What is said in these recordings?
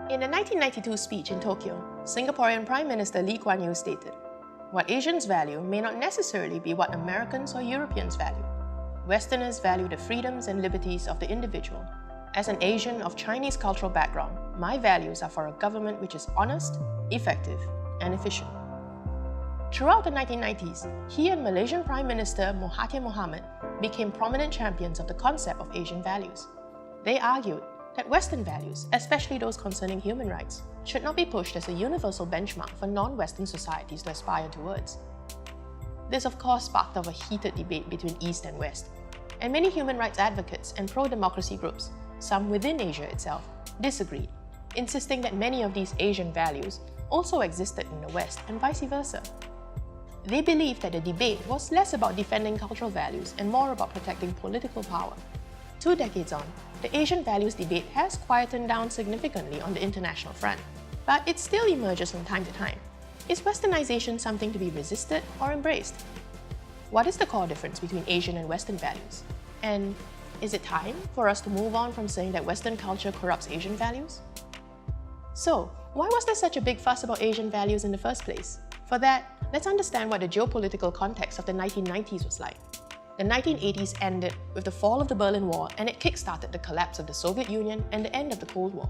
In a 1992 speech in Tokyo, Singaporean Prime Minister Lee Kuan Yew stated, "What Asians value may not necessarily be what Americans or Europeans value. Westerners value the freedoms and liberties of the individual. As an Asian of Chinese cultural background, my values are for a government which is honest, effective, and efficient." Throughout the 1990s, he and Malaysian Prime Minister Mahathir Mohamad became prominent champions of the concept of Asian values. They argued that Western values, especially those concerning human rights, should not be pushed as a universal benchmark for non-Western societies to aspire towards. This of course sparked off a heated debate between East and West, and many human rights advocates and pro-democracy groups, some within Asia itself, disagreed, insisting that many of these Asian values also existed in the West and vice versa. They believed that the debate was less about defending cultural values and more about protecting political power. 2 decades on, the Asian values debate has quietened down significantly on the international front, but it still emerges from time to time. Is Westernization something to be resisted or embraced? What is the core difference between Asian and Western values? And is it time for us to move on from saying that Western culture corrupts Asian values? So, why was there such a big fuss about Asian values in the first place? For that, let's understand what the geopolitical context of the 1990s was like. The 1980s ended with the fall of the Berlin Wall, and it kick-started the collapse of the Soviet Union and the end of the Cold War.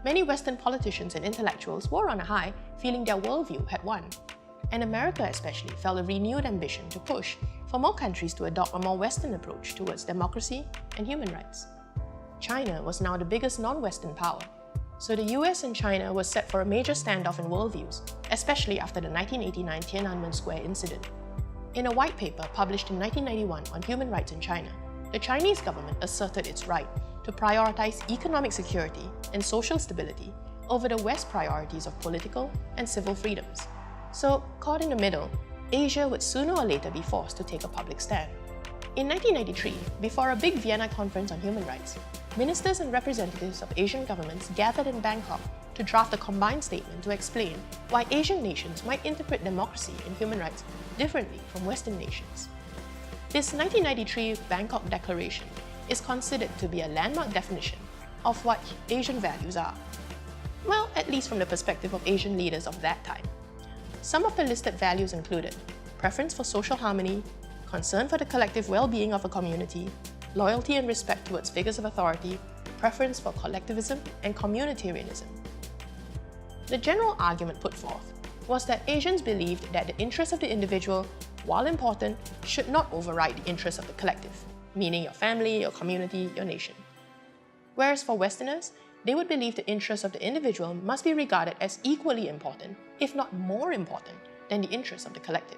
Many Western politicians and intellectuals were on a high, feeling their worldview had won. And America especially felt a renewed ambition to push for more countries to adopt a more Western approach towards democracy and human rights. China was now the biggest non-Western power, so the US and China were set for a major standoff in worldviews, especially after the 1989 Tiananmen Square incident. In a white paper published in 1991 on human rights in China, the Chinese government asserted its right to prioritize economic security and social stability over the West's priorities of political and civil freedoms. So, caught in the middle, Asia would sooner or later be forced to take a public stand. In 1993, before a big Vienna conference on human rights, ministers and representatives of Asian governments gathered in Bangkok to draft a combined statement to explain why Asian nations might interpret democracy and human rights differently from Western nations. This 1993 Bangkok Declaration is considered to be a landmark definition of what Asian values are. Well, at least from the perspective of Asian leaders of that time. Some of the listed values included preference for social harmony, concern for the collective well-being of a community, loyalty and respect towards figures of authority, preference for collectivism, and communitarianism. The general argument put forth was that Asians believed that the interests of the individual, while important, should not override the interests of the collective, meaning your family, your community, your nation. Whereas for Westerners, they would believe the interests of the individual must be regarded as equally important, if not more important, than the interests of the collective.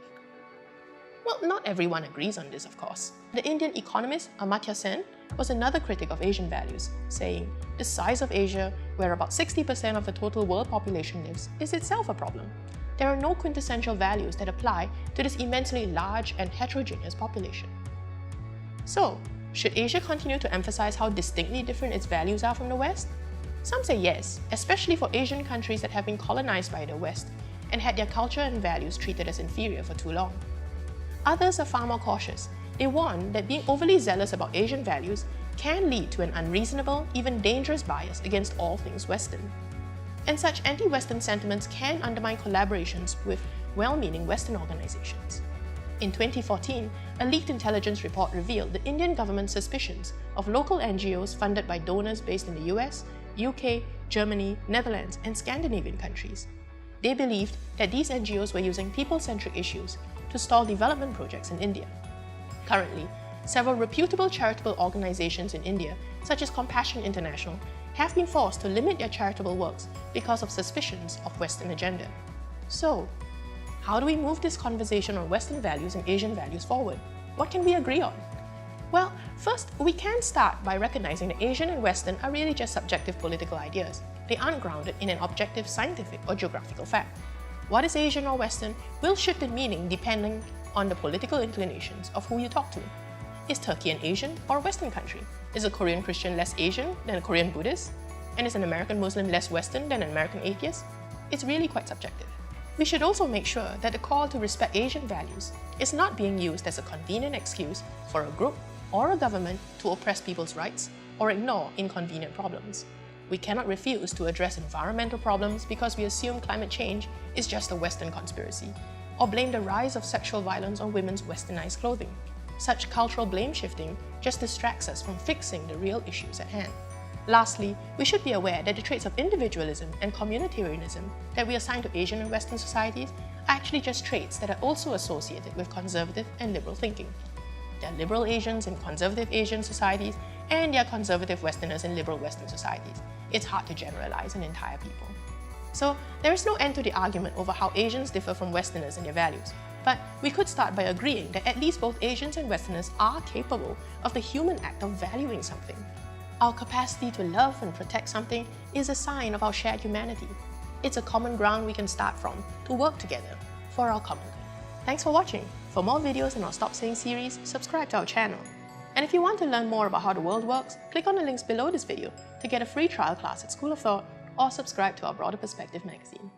Well, not everyone agrees on this, of course. The Indian economist Amartya Sen was another critic of Asian values, saying, "The size of Asia, where about 60% of the total world population lives, is itself a problem. There are no quintessential values that apply to this immensely large and heterogeneous population." So, should Asia continue to emphasize how distinctly different its values are from the West? Some say yes, especially for Asian countries that have been colonized by the West and had their culture and values treated as inferior for too long. Others are far more cautious. They warn that being overly zealous about Asian values can lead to an unreasonable, even dangerous bias against all things Western. And such anti-Western sentiments can undermine collaborations with well-meaning Western organizations. In 2014, a leaked intelligence report revealed the Indian government's suspicions of local NGOs funded by donors based in the US, UK, Germany, Netherlands, and Scandinavian countries. They believed that these NGOs were using people-centric issues to stall development projects in India. Currently, several reputable charitable organizations in India, such as Compassion International, have been forced to limit their charitable works because of suspicions of Western agenda. So, how do we move this conversation on Western values and Asian values forward? What can we agree on? Well, first, we can start by recognizing that Asian and Western are really just subjective political ideas. They aren't grounded in an objective scientific or geographical fact. What is Asian or Western will shift in meaning depending on the political inclinations of who you talk to. Is Turkey an Asian or a Western country? Is a Korean Christian less Asian than a Korean Buddhist? And is an American Muslim less Western than an American atheist? It's really quite subjective. We should also make sure that the call to respect Asian values is not being used as a convenient excuse for a group or a government to oppress people's rights or ignore inconvenient problems. We cannot refuse to address environmental problems because we assume climate change is just a Western conspiracy, or blame the rise of sexual violence on women's westernized clothing. Such cultural blame shifting just distracts us from fixing the real issues at hand. Lastly, we should be aware that the traits of individualism and communitarianism that we assign to Asian and Western societies are actually just traits that are also associated with conservative and liberal thinking. There are liberal Asians in conservative Asian societies, and there are conservative Westerners in liberal Western societies. It's hard to generalize an entire people. So there is no end to the argument over how Asians differ from Westerners in their values. But we could start by agreeing that at least both Asians and Westerners are capable of the human act of valuing something. Our capacity to love and protect something is a sign of our shared humanity. It's a common ground we can start from to work together for our common good. Thanks for watching. For more videos in our Stop Saying series, subscribe to our channel. And if you want to learn more about how the world works, click on the links below this video to get a free trial class at School of Thought or subscribe to our Broader Perspective magazine.